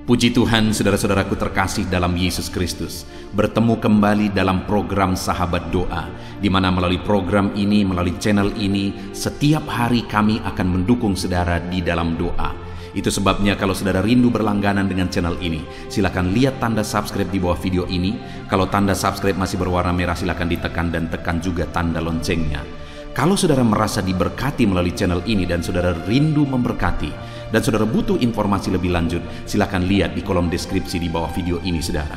Puji Tuhan, saudara-saudaraku terkasih dalam Yesus Kristus, bertemu kembali dalam program Sahabat Doa, di mana melalui program ini, melalui channel ini, setiap hari kami akan mendukung saudara di dalam doa. Itu sebabnya kalau saudara rindu berlangganan dengan channel ini, silakan lihat tanda subscribe di bawah video ini. Kalau tanda subscribe masih berwarna merah, silakan ditekan dan tekan juga tanda loncengnya. Kalau saudara merasa diberkati melalui channel ini dan saudara rindu memberkati, dan saudara butuh informasi lebih lanjut, silakan lihat di kolom deskripsi di bawah video ini, saudara.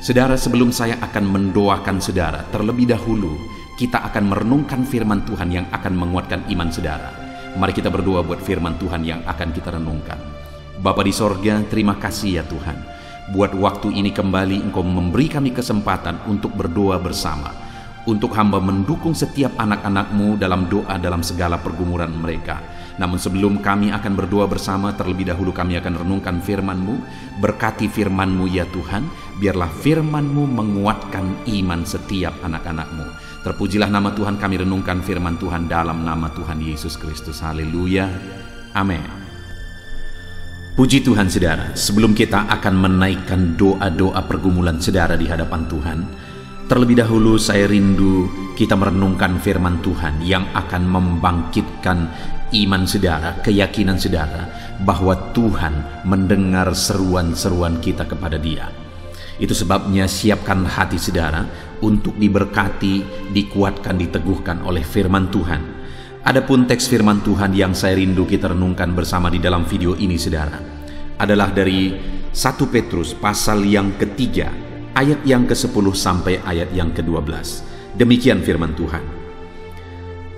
Saudara, sebelum saya akan mendoakan saudara, terlebih dahulu kita akan merenungkan firman Tuhan yang akan menguatkan iman saudara. Mari kita berdoa buat firman Tuhan yang akan kita renungkan. Bapa di sorga, terima kasih ya Tuhan. Buat waktu ini kembali Engkau memberi kami kesempatan untuk berdoa bersama. Untuk hamba mendukung setiap anak-anak-Mu dalam doa dalam segala pergumulan mereka. Namun sebelum kami akan berdoa bersama, terlebih dahulu kami akan renungkan firman-Mu. Berkati firman-Mu ya Tuhan, biarlah firman-Mu menguatkan iman setiap anak-anak-Mu. Terpujilah nama Tuhan, kami renungkan firman Tuhan dalam nama Tuhan Yesus Kristus. Haleluya, amin. Puji Tuhan saudara, sebelum kita akan menaikkan doa-doa pergumulan saudara di hadapan Tuhan, terlebih dahulu saya rindu kita merenungkan firman Tuhan yang akan membangkitkan iman saudara, keyakinan saudara bahwa Tuhan mendengar seruan-seruan kita kepada Dia. Itu sebabnya siapkan hati saudara untuk diberkati, dikuatkan, diteguhkan oleh firman Tuhan. Adapun teks firman Tuhan yang saya rindu kita renungkan bersama di dalam video ini saudara adalah dari 1 Petrus pasal yang ketiga, ayat yang ke-10 sampai ayat yang ke-12. Demikian firman Tuhan.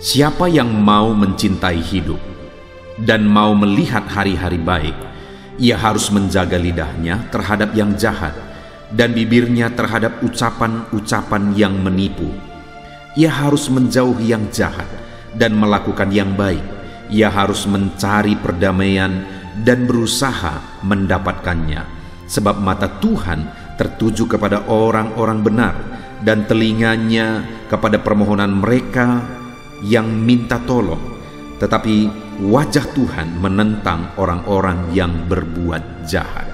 Siapa yang mau mencintai hidup dan mau melihat hari-hari baik, ia harus menjaga lidahnya terhadap yang jahat dan bibirnya terhadap ucapan-ucapan yang menipu. Ia harus menjauhi yang jahat dan melakukan yang baik. Ia harus mencari perdamaian dan berusaha mendapatkannya. Sebab mata Tuhan tertuju kepada orang-orang benar dan telinganya kepada permohonan mereka yang minta tolong, tetapi wajah Tuhan menentang orang-orang yang berbuat jahat.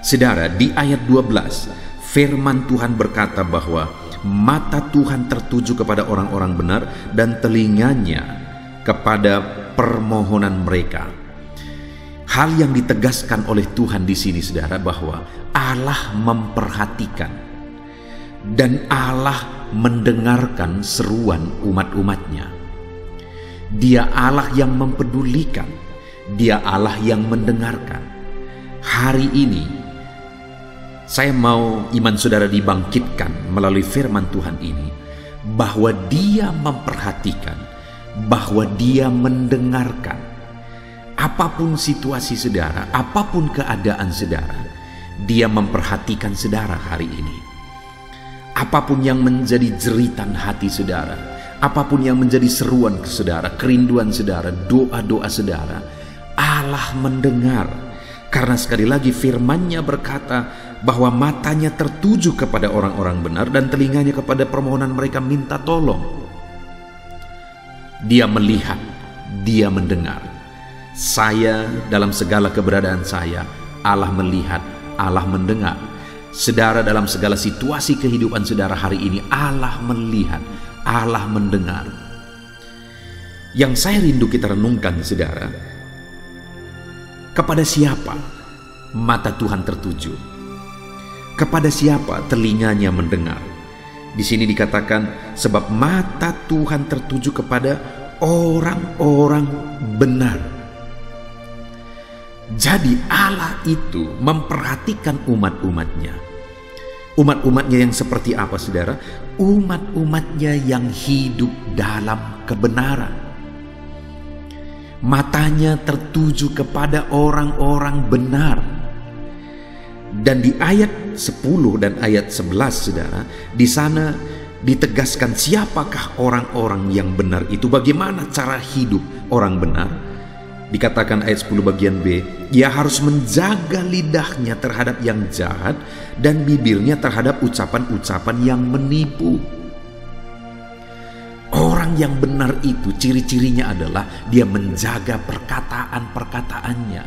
Saudara, di ayat 12 firman Tuhan berkata bahwa mata Tuhan tertuju kepada orang-orang benar dan telinganya kepada permohonan mereka. Hal yang ditegaskan oleh Tuhan di sini saudara bahwa Allah memperhatikan dan Allah mendengarkan seruan umat-umatnya. Dia Allah yang mempedulikan, Dia Allah yang mendengarkan. Hari ini saya mau iman saudara dibangkitkan melalui firman Tuhan ini bahwa Dia memperhatikan, bahwa Dia mendengarkan. Apapun situasi saudara, apapun keadaan saudara, Dia memperhatikan saudara hari ini. Apapun yang menjadi jeritan hati saudara, apapun yang menjadi seruan ke saudara, kerinduan saudara, doa-doa saudara, Allah mendengar. Karena sekali lagi firman-Nya berkata bahwa matanya tertuju kepada orang-orang benar dan telinganya kepada permohonan mereka minta tolong. Dia melihat, Dia mendengar. Saya dalam segala keberadaan saya, Allah melihat, Allah mendengar. Saudara dalam segala situasi kehidupan saudara hari ini, Allah melihat, Allah mendengar. Yang saya rindu kita renungkan saudara, kepada siapa mata Tuhan tertuju? Kepada siapa telinganya mendengar? Di sini dikatakan sebab mata Tuhan tertuju kepada orang-orang benar. Jadi Allah itu memperhatikan umat-umatnya. Umat-umatnya yang seperti apa saudara? Umat-umatnya yang hidup dalam kebenaran. Matanya tertuju kepada orang-orang benar. Dan di ayat 10 dan ayat 11 saudara, di sana ditegaskan siapakah orang-orang yang benar itu, bagaimana cara hidup orang benar. Dikatakan ayat 10 bagian B, ia harus menjaga lidahnya terhadap yang jahat dan bibirnya terhadap ucapan-ucapan yang menipu. Orang yang benar itu ciri-cirinya adalah dia menjaga perkataan-perkataannya.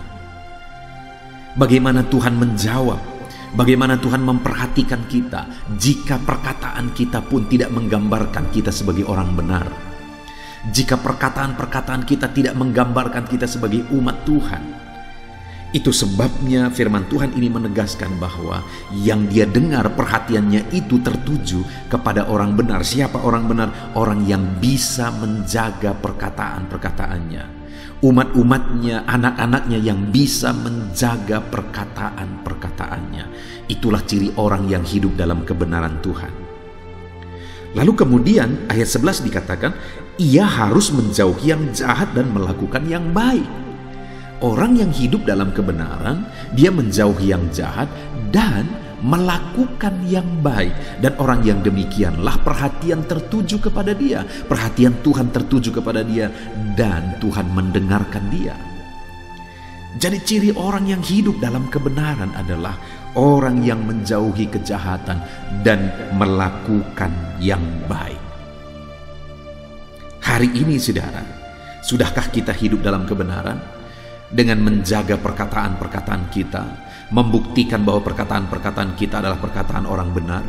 Bagaimana Tuhan menjawab, bagaimana Tuhan memperhatikan kita jika perkataan kita pun tidak menggambarkan kita sebagai orang benar. Jika perkataan-perkataan kita tidak menggambarkan kita sebagai umat Tuhan. Itu sebabnya firman Tuhan ini menegaskan bahwa yang dia dengar perhatiannya itu tertuju kepada orang benar. Siapa orang benar? Orang yang bisa menjaga perkataan-perkataannya. Umat-umatnya, anak-anaknya yang bisa menjaga perkataan-perkataannya. Itulah ciri orang yang hidup dalam kebenaran Tuhan. Lalu kemudian ayat 11 dikatakan, ia harus menjauhi yang jahat dan melakukan yang baik. Orang yang hidup dalam kebenaran, dia menjauhi yang jahat dan melakukan yang baik. Dan orang yang demikianlah perhatian tertuju kepada dia. Perhatian Tuhan tertuju kepada dia dan Tuhan mendengarkan dia. Jadi ciri orang yang hidup dalam kebenaran adalah orang yang menjauhi kejahatan dan melakukan yang baik. Hari ini saudara, sudahkah kita hidup dalam kebenaran? Dengan menjaga perkataan-perkataan kita, membuktikan bahwa perkataan-perkataan kita adalah perkataan orang benar.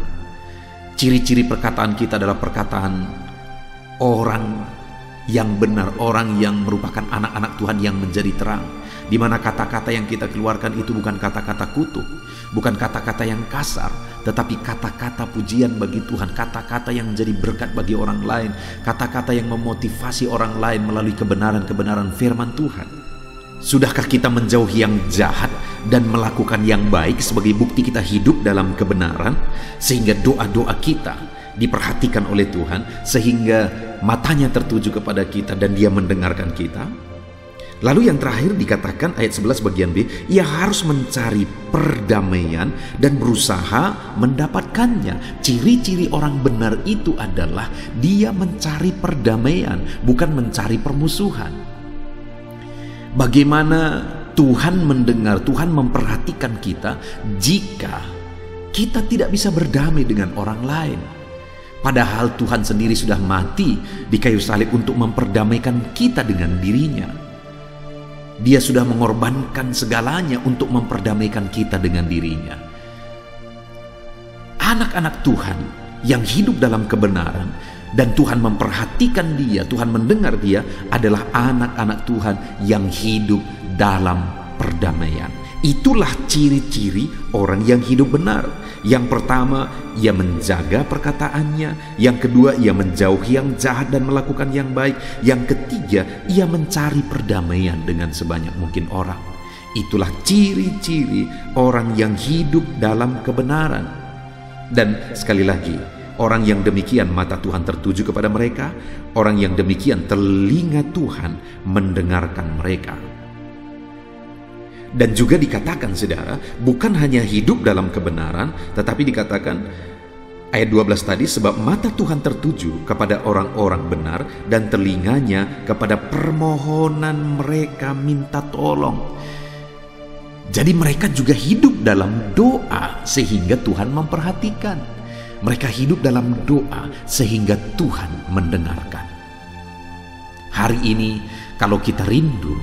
Ciri-ciri perkataan kita adalah perkataan orang yang benar, orang yang merupakan anak-anak Tuhan yang menjadi terang. Di mana kata-kata yang kita keluarkan itu bukan kata-kata kutuk, bukan kata-kata yang kasar, tetapi kata-kata pujian bagi Tuhan, kata-kata yang menjadi berkat bagi orang lain, kata-kata yang memotivasi orang lain melalui kebenaran-kebenaran firman Tuhan. Sudahkah kita menjauhi yang jahat dan melakukan yang baik sebagai bukti kita hidup dalam kebenaran, sehingga doa-doa kita diperhatikan oleh Tuhan, sehingga matanya tertuju kepada kita dan dia mendengarkan kita? Lalu yang terakhir dikatakan ayat 11 bagian B, ia harus mencari perdamaian dan berusaha mendapatkannya. Ciri-ciri orang benar itu adalah dia mencari perdamaian, bukan mencari permusuhan. Bagaimana Tuhan mendengar, Tuhan memperhatikan kita jika kita tidak bisa berdamai dengan orang lain. Padahal Tuhan sendiri sudah mati di kayu salib untuk memperdamaikan kita dengan dirinya. Dia sudah mengorbankan segalanya untuk memperdamaikan kita dengan dirinya. Anak-anak Tuhan yang hidup dalam kebenaran dan Tuhan memperhatikan dia, Tuhan mendengar dia, adalah anak-anak Tuhan yang hidup dalam perdamaian. Itulah ciri-ciri orang yang hidup benar. Yang pertama, ia menjaga perkataannya. Yang kedua, ia menjauhi yang jahat dan melakukan yang baik. Yang ketiga, ia mencari perdamaian dengan sebanyak mungkin orang. Itulah ciri-ciri orang yang hidup dalam kebenaran. Dan sekali lagi, orang yang demikian mata Tuhan tertuju kepada mereka, orang yang demikian telinga Tuhan mendengarkan mereka. Dan juga dikatakan saudara, bukan hanya hidup dalam kebenaran, tetapi dikatakan ayat 12 tadi, sebab mata Tuhan tertuju kepada orang-orang benar dan telinganya kepada permohonan mereka minta tolong. Jadi mereka juga hidup dalam doa sehingga Tuhan memperhatikan. Mereka hidup dalam doa sehingga Tuhan mendengarkan. Hari ini kalau kita rindu,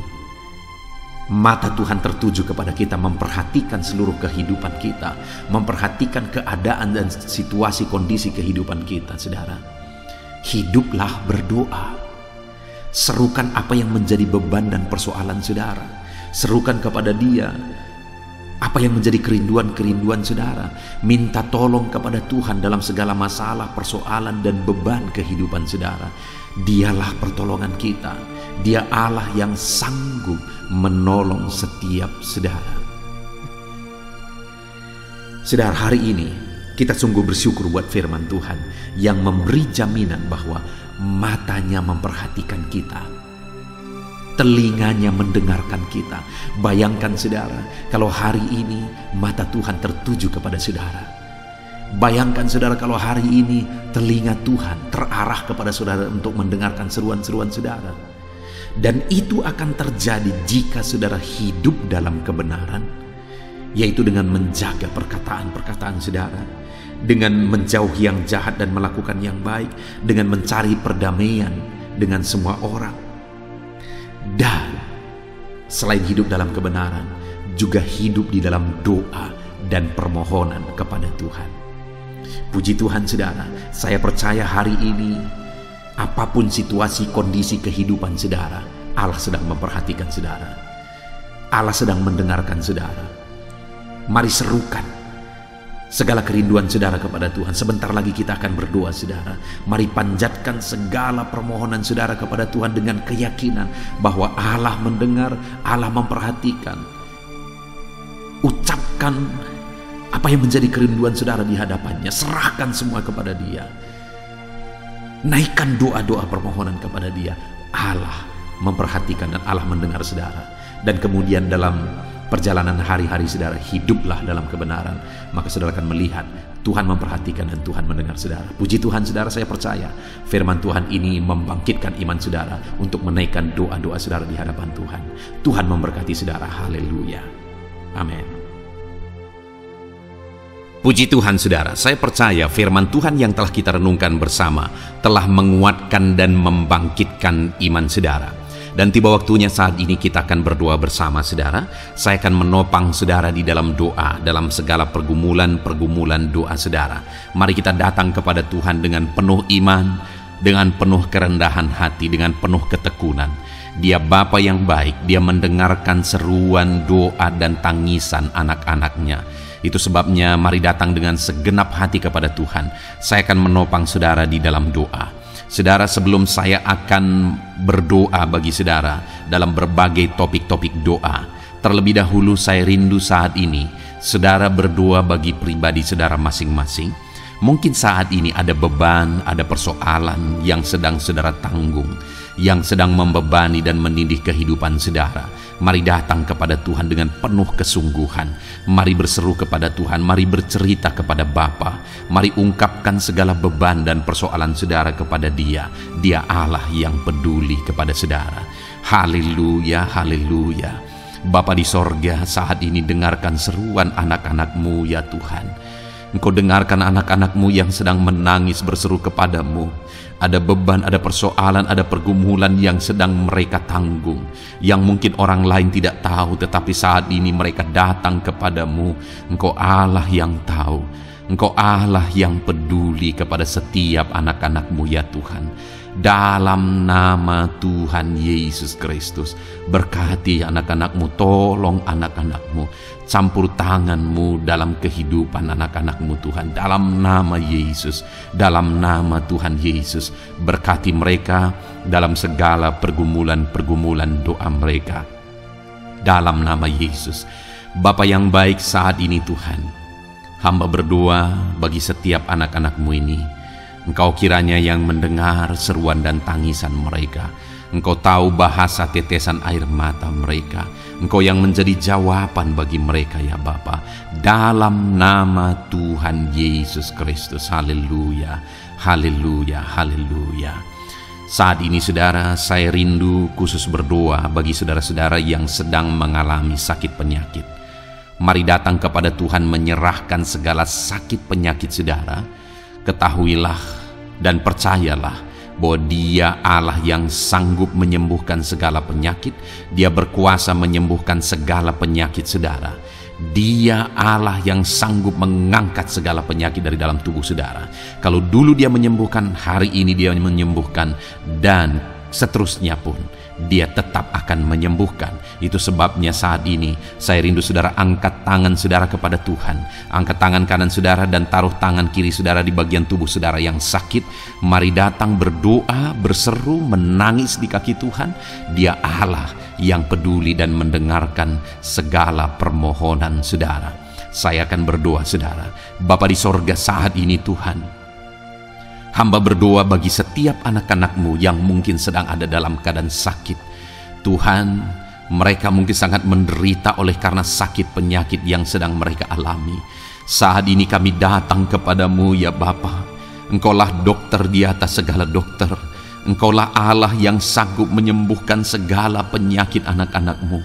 mata Tuhan tertuju kepada kita, memperhatikan seluruh kehidupan kita, memperhatikan keadaan dan situasi kondisi kehidupan kita, saudara. Hiduplah berdoa. Serukan apa yang menjadi beban dan persoalan saudara. Serukan kepada Dia apa yang menjadi kerinduan-kerinduan saudara. Minta tolong kepada Tuhan dalam segala masalah, persoalan, dan beban kehidupan saudara. Dialah pertolongan kita. Dia Allah yang sanggup menolong setiap saudara. Saudara, hari ini kita sungguh bersyukur buat firman Tuhan yang memberi jaminan bahwa matanya memperhatikan kita, telinganya mendengarkan kita. Bayangkan saudara, kalau hari ini mata Tuhan tertuju kepada saudara. Bayangkan saudara, kalau hari ini telinga Tuhan terarah kepada saudara untuk mendengarkan seruan-seruan saudara. Dan itu akan terjadi jika saudara hidup dalam kebenaran, yaitu dengan menjaga perkataan-perkataan saudara, dengan menjauhi yang jahat dan melakukan yang baik, dengan mencari perdamaian dengan semua orang. Dan selain hidup dalam kebenaran, juga hidup di dalam doa dan permohonan kepada Tuhan. Puji Tuhan saudara, saya percaya hari ini apapun situasi kondisi kehidupan saudara, Allah sedang memperhatikan saudara. Allah sedang mendengarkan saudara. Mari serukan segala kerinduan saudara kepada Tuhan. Sebentar lagi kita akan berdoa saudara. Mari panjatkan segala permohonan saudara kepada Tuhan dengan keyakinan bahwa Allah mendengar, Allah memperhatikan. Ucapkan apa yang menjadi kerinduan saudara di hadapannya. Serahkan semua kepada Dia. Naikkan doa-doa permohonan kepada Dia. Allah memperhatikan dan Allah mendengar saudara. Dan kemudian dalam perjalanan hari-hari saudara, hiduplah dalam kebenaran. Maka saudara akan melihat Tuhan memperhatikan dan Tuhan mendengar saudara. Puji Tuhan saudara, saya percaya firman Tuhan ini membangkitkan iman saudara untuk menaikkan doa-doa saudara di hadapan Tuhan. Tuhan memberkati saudara. Haleluya. Amin. Puji Tuhan saudara, saya percaya firman Tuhan yang telah kita renungkan bersama telah menguatkan dan membangkitkan iman saudara. Dan tiba waktunya saat ini kita akan berdoa bersama saudara. Saya akan menopang saudara di dalam doa, dalam segala pergumulan doa saudara. Mari kita datang kepada Tuhan dengan penuh iman, dengan penuh kerendahan hati, dengan penuh ketekunan. Dia Bapa yang baik, Dia mendengarkan seruan doa dan tangisan anak-anaknya. Itu sebabnya mari datang dengan segenap hati kepada Tuhan. Saya akan menopang saudara di dalam doa. Saudara, sebelum saya akan berdoa bagi saudara dalam berbagai topik-topik doa, terlebih dahulu saya rindu saat ini saudara berdoa bagi pribadi saudara masing-masing. Mungkin saat ini ada beban, ada persoalan yang sedang saudara tanggung, yang sedang membebani dan menindih kehidupan saudara. Mari datang kepada Tuhan dengan penuh kesungguhan. Mari berseru kepada Tuhan, mari bercerita kepada Bapa. Mari ungkapkan segala beban dan persoalan saudara kepada Dia. Dia Allah yang peduli kepada saudara. Haleluya, haleluya. Bapa di sorga, saat ini dengarkan seruan anak-anak-Mu ya Tuhan. Engkau dengarkan anak-anak-Mu yang sedang menangis berseru kepadamu. Ada beban, ada persoalan, ada pergumulan yang sedang mereka tanggung, yang mungkin orang lain tidak tahu, tetapi saat ini mereka datang kepadamu. Engkau Allah yang tahu, Engkau Allah yang peduli kepada setiap anak-anak-Mu ya Tuhan. Dalam nama Tuhan Yesus Kristus, berkati anak-anak-Mu, tolong anak-anak-Mu, campur tangan-Mu dalam kehidupan anak-anak-Mu Tuhan. Dalam nama Yesus, dalam nama Tuhan Yesus, berkati mereka dalam segala pergumulan doa mereka. Dalam nama Yesus. Bapa yang baik, saat ini Tuhan, hamba berdoa bagi setiap anak-anak-Mu ini. Engkau kiranya yang mendengar seruan dan tangisan mereka. Engkau tahu bahasa tetesan air mata mereka. Engkau yang menjadi jawaban bagi mereka ya Bapa. Dalam nama Tuhan Yesus Kristus. Haleluya, haleluya, haleluya. Saat ini saudara, saya rindu khusus berdoa bagi saudara-saudara yang sedang mengalami sakit penyakit. Mari datang kepada Tuhan menyerahkan segala sakit penyakit saudara. Ketahuilah dan percayalah bahwa Dia Allah yang sanggup menyembuhkan segala penyakit. Dia berkuasa menyembuhkan segala penyakit saudara. Dia Allah yang sanggup mengangkat segala penyakit dari dalam tubuh saudara. Kalau dulu Dia menyembuhkan, hari ini Dia menyembuhkan, dan seterusnya pun Dia tetap akan menyembuhkan. Itu sebabnya saat ini saya rindu saudara angkat tangan saudara kepada Tuhan. Angkat tangan kanan saudara dan taruh tangan kiri saudara di bagian tubuh saudara yang sakit. Mari datang berdoa, berseru, menangis di kaki Tuhan. Dia Allah yang peduli dan mendengarkan segala permohonan saudara. Saya akan berdoa saudara. Bapa di sorga, saat ini Tuhan, hamba berdoa bagi setiap anak-anak-Mu yang mungkin sedang ada dalam keadaan sakit. Tuhan, mereka mungkin sangat menderita oleh karena sakit penyakit yang sedang mereka alami. Saat ini kami datang kepadamu ya Bapa. Engkaulah dokter di atas segala dokter. Engkaulah Allah yang sanggup menyembuhkan segala penyakit anak-anak-Mu.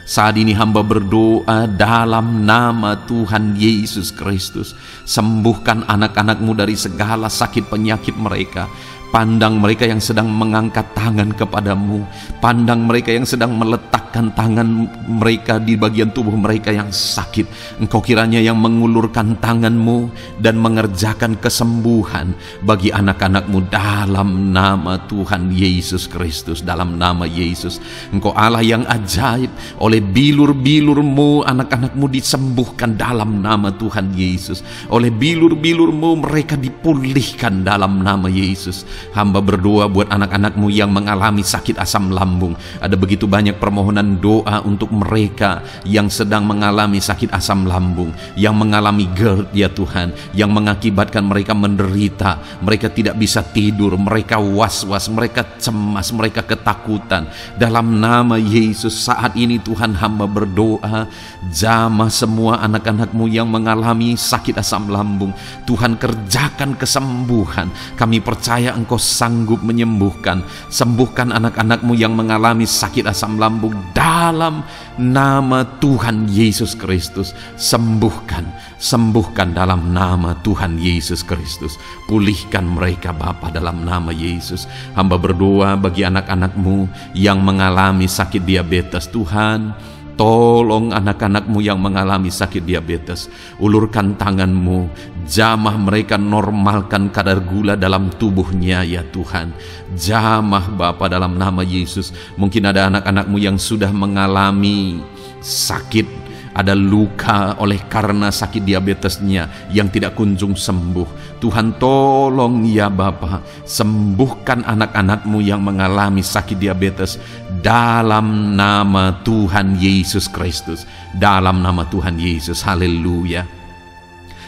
Saat ini hamba berdoa dalam nama Tuhan Yesus Kristus. Sembuhkan anak-anak-Mu dari segala sakit penyakit mereka. Pandang mereka yang sedang mengangkat tangan kepadamu. Pandang mereka yang sedang meletakkan letakkan tangan mereka di bagian tubuh mereka yang sakit. Engkau kiranya yang mengulurkan tangan-Mu dan mengerjakan kesembuhan bagi anak-anak-Mu dalam nama Tuhan Yesus Kristus, dalam nama Yesus. Engkau Allah yang ajaib, oleh bilur-bilur-Mu anak-anak-Mu disembuhkan dalam nama Tuhan Yesus. Oleh bilur-bilur-Mu mereka dipulihkan dalam nama Yesus. Hamba berdoa buat anak-anak-Mu yang mengalami sakit asam lambung. Ada begitu banyak permohonan doa untuk mereka yang sedang mengalami sakit asam lambung, yang mengalami GERD ya Tuhan, yang mengakibatkan mereka menderita, mereka tidak bisa tidur, mereka was-was, mereka cemas, mereka ketakutan. Dalam nama Yesus saat ini Tuhan, hamba berdoa, jamah semua anak-anak-Mu yang mengalami sakit asam lambung. Tuhan, kerjakan kesembuhan. Kami percaya Engkau sanggup menyembuhkan. Sembuhkan anak-anak-Mu yang mengalami sakit asam lambung dalam nama Tuhan Yesus Kristus. Sembuhkan dalam nama Tuhan Yesus Kristus. Pulihkan mereka Bapa dalam nama Yesus. Hamba berdoa bagi anak-anak-Mu yang mengalami sakit diabetes. Tuhan, tolong anak-anak-Mu yang mengalami sakit diabetes. Ulurkan tangan-Mu, jamah mereka, normalkan kadar gula dalam tubuhnya ya Tuhan. Jamah Bapa dalam nama Yesus. Mungkin ada anak-anak-Mu yang sudah mengalami sakit, ada luka oleh karena sakit diabetesnya yang tidak kunjung sembuh. Tuhan, tolong ya Bapa, sembuhkan anak-anak-Mu yang mengalami sakit diabetes dalam nama Tuhan Yesus Kristus. Dalam nama Tuhan Yesus, haleluya.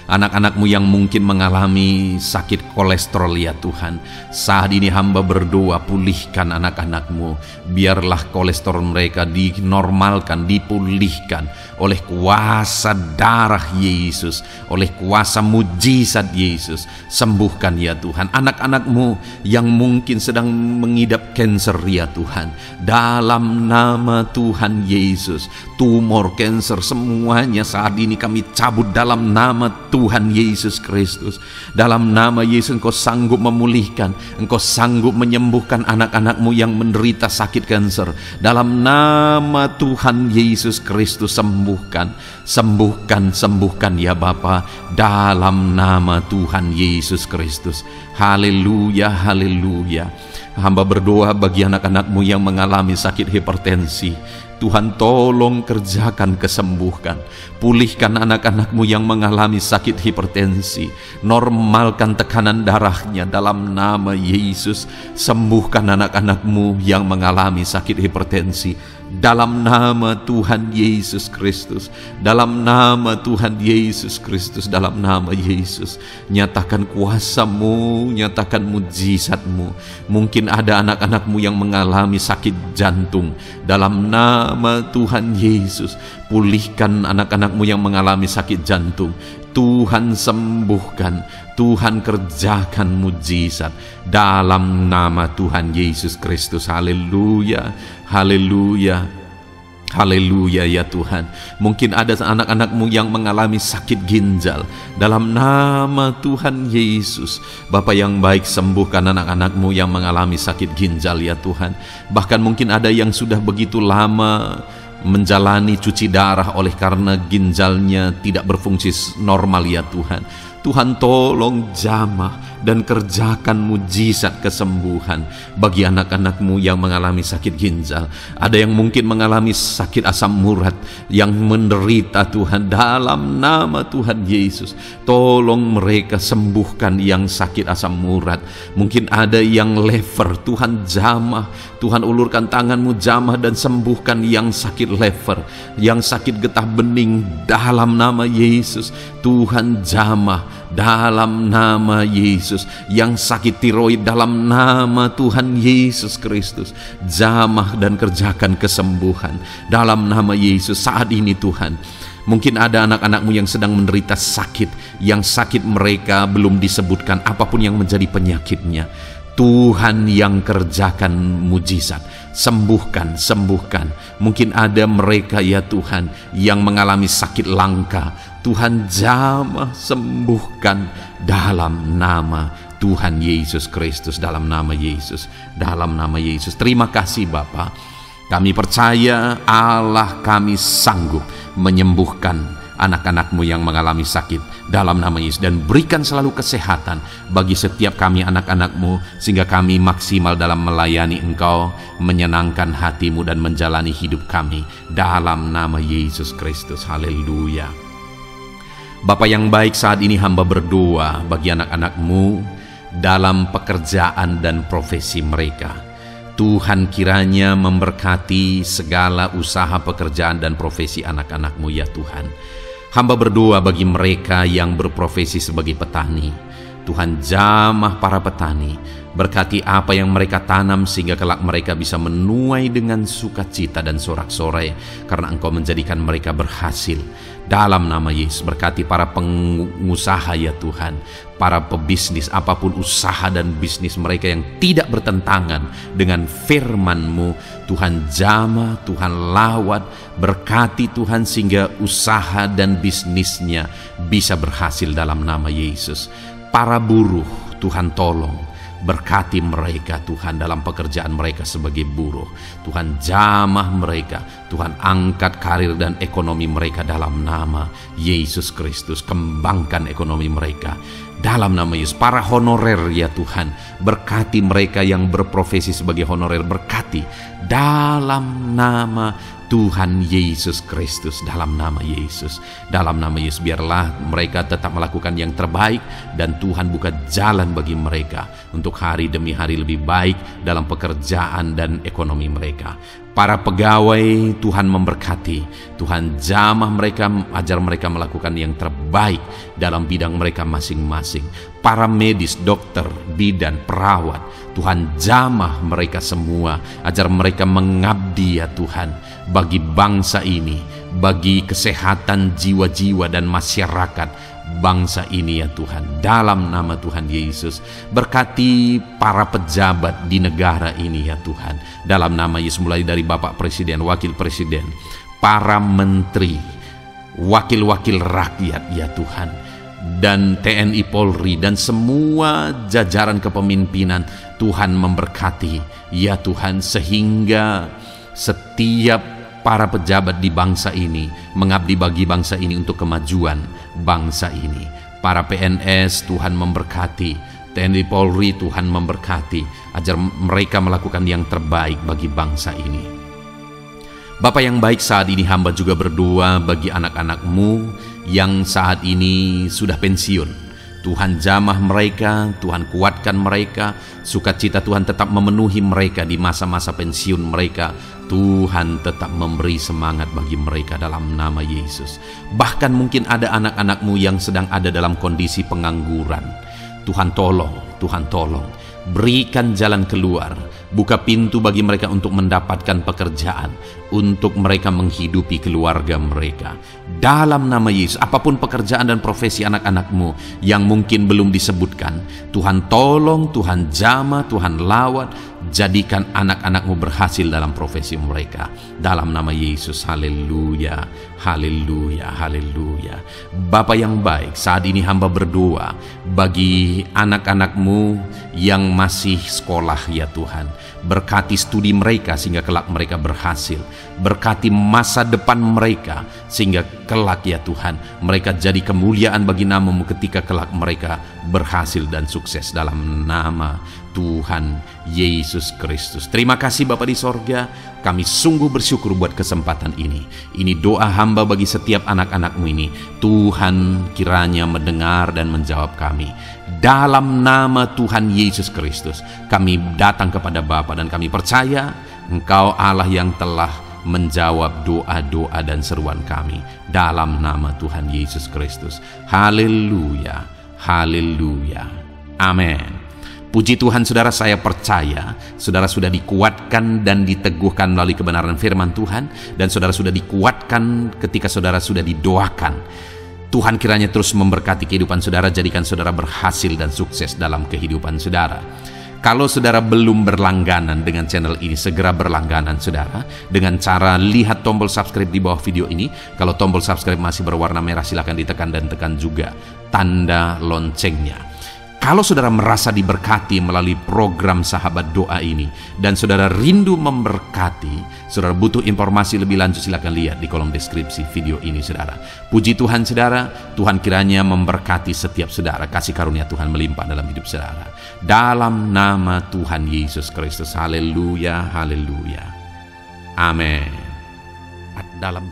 Anak-anak-Mu yang mungkin mengalami sakit kolesterol ya Tuhan, saat ini hamba berdoa, pulihkan anak-anak-Mu. Biarlah kolesterol mereka dinormalkan, dipulihkan oleh kuasa darah Yesus, oleh kuasa mujizat Yesus. Sembuhkan ya Tuhan anak-anak-Mu yang mungkin sedang mengidap kanker ya Tuhan, dalam nama Tuhan Yesus. Tumor, kanker, semuanya saat ini kami cabut dalam nama Tuhan Yesus Kristus. Dalam nama Yesus Engkau sanggup memulihkan, Engkau sanggup menyembuhkan anak-anak-Mu yang menderita sakit kanker. Dalam nama Tuhan Yesus Kristus, sembuhkan ya Bapa, dalam nama Tuhan Yesus Kristus. Haleluya, haleluya. Hamba berdoa bagi anak-anak-Mu yang mengalami sakit hipertensi. Tuhan, tolong kerjakan kesembuhan. Pulihkan anak-anak-Mu yang mengalami sakit hipertensi. Normalkan tekanan darahnya dalam nama Yesus. Sembuhkan anak-anak-Mu yang mengalami sakit hipertensi dalam nama Tuhan Yesus Kristus. Dalam nama Tuhan Yesus Kristus, dalam nama Yesus. Nyatakan kuasa-Mu, nyatakan mujizat-Mu. Mungkin ada anak-anak-Mu yang mengalami sakit jantung. Dalam nama Tuhan Yesus, pulihkan anak-anak-Mu yang mengalami sakit jantung. Tuhan sembuhkan, Tuhan kerjakan mujizat dalam nama Tuhan Yesus Kristus. Haleluya, haleluya, haleluya ya Tuhan. Mungkin ada anak-anak-Mu yang mengalami sakit ginjal. Dalam nama Tuhan Yesus, Bapa yang baik, sembuhkan anak-anak-Mu yang mengalami sakit ginjal ya Tuhan. Bahkan mungkin ada yang sudah begitu lama menjalani cuci darah oleh karena ginjalnya tidak berfungsi normal ya Tuhan. Tuhan, tolong jamah dan kerjakan mujizat kesembuhan bagi anak-anak-Mu yang mengalami sakit ginjal. Ada yang mungkin mengalami sakit asam urat yang menderita Tuhan, dalam nama Tuhan Yesus. Tolong mereka sembuhkan yang sakit asam urat. Mungkin ada yang lever, Tuhan jamah. Tuhan, ulurkan tangan-Mu, jamah dan sembuhkan yang sakit lever, yang sakit getah bening dalam nama Yesus. Tuhan jamah dalam nama Yesus. Yang sakit tiroid dalam nama Tuhan Yesus Kristus, jamah dan kerjakan kesembuhan dalam nama Yesus. Saat ini Tuhan, mungkin ada anak-anak-Mu yang sedang menderita sakit, yang sakit mereka belum disebutkan apapun yang menjadi penyakitnya. Tuhan yang kerjakan mujizat, sembuhkan. Mungkin ada mereka ya Tuhan yang mengalami sakit langka. Tuhan jamah, sembuhkan dalam nama Tuhan Yesus Kristus, dalam nama Yesus, dalam nama Yesus. Terima kasih Bapa. Kami percaya Allah kami sanggup menyembuhkan anak-anak-Mu yang mengalami sakit dalam nama Yesus, dan berikan selalu kesehatan bagi setiap kami anak-anak-Mu, sehingga kami maksimal dalam melayani Engkau, menyenangkan hati-Mu dan menjalani hidup kami dalam nama Yesus Kristus. Haleluya. Bapa yang baik, saat ini hamba berdoa bagi anak-anak-Mu dalam pekerjaan dan profesi mereka. Tuhan kiranya memberkati segala usaha pekerjaan dan profesi anak-anak-Mu ya Tuhan. Hamba berdoa bagi mereka yang berprofesi sebagai petani. Tuhan jamah para petani, berkati apa yang mereka tanam sehingga kelak mereka bisa menuai dengan sukacita dan sorak-sorai karena Engkau menjadikan mereka berhasil. Dalam nama Yesus, berkati para pengusaha ya Tuhan, para pebisnis, apapun usaha dan bisnis mereka yang tidak bertentangan dengan firman-Mu. Tuhan jamah, Tuhan lawat, berkati Tuhan sehingga usaha dan bisnisnya bisa berhasil dalam nama Yesus. Para buruh, Tuhan tolong, berkati mereka Tuhan dalam pekerjaan mereka sebagai buruh. Tuhan jamah mereka, Tuhan angkat karir dan ekonomi mereka dalam nama Yesus Kristus. Kembangkan ekonomi mereka dalam nama Yesus. Para honorer ya Tuhan, berkati mereka yang berprofesi sebagai honorer, berkati dalam nama Tuhan Yesus Kristus, dalam nama Yesus. Dalam nama Yesus, biarlah mereka tetap melakukan yang terbaik dan Tuhan buka jalan bagi mereka untuk hari demi hari lebih baik dalam pekerjaan dan ekonomi mereka. Para pegawai, Tuhan memberkati, Tuhan jamah mereka, ajar mereka melakukan yang terbaik dalam bidang mereka masing-masing. Para medis, dokter, bidan, perawat, Tuhan jamah mereka semua, ajar mereka mengabdi ya Tuhan bagi bangsa ini, bagi kesehatan jiwa-jiwa dan masyarakat bangsa ini ya Tuhan. Dalam nama Tuhan Yesus, berkati para pejabat di negara ini ya Tuhan. Dalam nama Yesus, mulai dari Bapak Presiden, Wakil Presiden, para menteri, wakil-wakil rakyat ya Tuhan, dan TNI Polri dan semua jajaran kepemimpinan, Tuhan memberkati ya Tuhan, sehingga setiap para pejabat di bangsa ini mengabdi bagi bangsa ini untuk kemajuan bangsa ini. Para PNS, Tuhan memberkati, TNI Polri, Tuhan memberkati, ajar mereka melakukan yang terbaik bagi bangsa ini. Bapa yang baik, saat ini hamba juga berdoa bagi anak-anak-Mu yang saat ini sudah pensiun. Tuhan jamah mereka, Tuhan kuatkan mereka, sukacita Tuhan tetap memenuhi mereka di masa-masa pensiun mereka. Tuhan tetap memberi semangat bagi mereka dalam nama Yesus. Bahkan mungkin ada anak-anak-Mu yang sedang ada dalam kondisi pengangguran. Tuhan tolong, Tuhan tolong, berikan jalan keluar, buka pintu bagi mereka untuk mendapatkan pekerjaan, untuk mereka menghidupi keluarga mereka. Dalam nama Yesus, apapun pekerjaan dan profesi anak-anak-Mu yang mungkin belum disebutkan, Tuhan tolong, Tuhan jamah, Tuhan lawat, jadikan anak-anak-Mu berhasil dalam profesi mereka. Dalam nama Yesus, haleluya, haleluya, haleluya. Bapa yang baik, saat ini hamba berdoa bagi anak-anak-Mu yang masih sekolah ya Tuhan. Berkati studi mereka sehingga kelak mereka berhasil. Berkati masa depan mereka sehingga kelak ya Tuhan mereka jadi kemuliaan bagi nama-Mu ketika kelak mereka berhasil dan sukses dalam nama Tuhan Yesus Kristus. Terima kasih Bapa di sorga, kami sungguh bersyukur buat kesempatan ini. Ini doa hamba bagi setiap anak-anak-Mu ini. Tuhan kiranya mendengar dan menjawab kami. Dalam nama Tuhan Yesus Kristus, kami datang kepada Bapa dan kami percaya Engkau Allah yang telah menjawab doa-doa dan seruan kami. Dalam nama Tuhan Yesus Kristus. Haleluya, haleluya, amin. Puji Tuhan saudara, saya percaya saudara sudah dikuatkan dan diteguhkan melalui kebenaran firman Tuhan, dan saudara sudah dikuatkan ketika saudara sudah didoakan. Tuhan kiranya terus memberkati kehidupan saudara, jadikan saudara berhasil dan sukses dalam kehidupan saudara. Kalau saudara belum berlangganan dengan channel ini, segera berlangganan saudara dengan cara lihat tombol subscribe di bawah video ini. Kalau tombol subscribe masih berwarna merah, silakan ditekan dan tekan juga tanda loncengnya. Kalau saudara merasa diberkati melalui program Sahabat Doa ini, dan saudara rindu memberkati, saudara butuh informasi lebih lanjut, silakan lihat di kolom deskripsi video ini saudara. Puji Tuhan saudara, Tuhan kiranya memberkati setiap saudara, kasih karunia Tuhan melimpah dalam hidup saudara. Dalam nama Tuhan Yesus Kristus, haleluya, haleluya. Amin. Dalam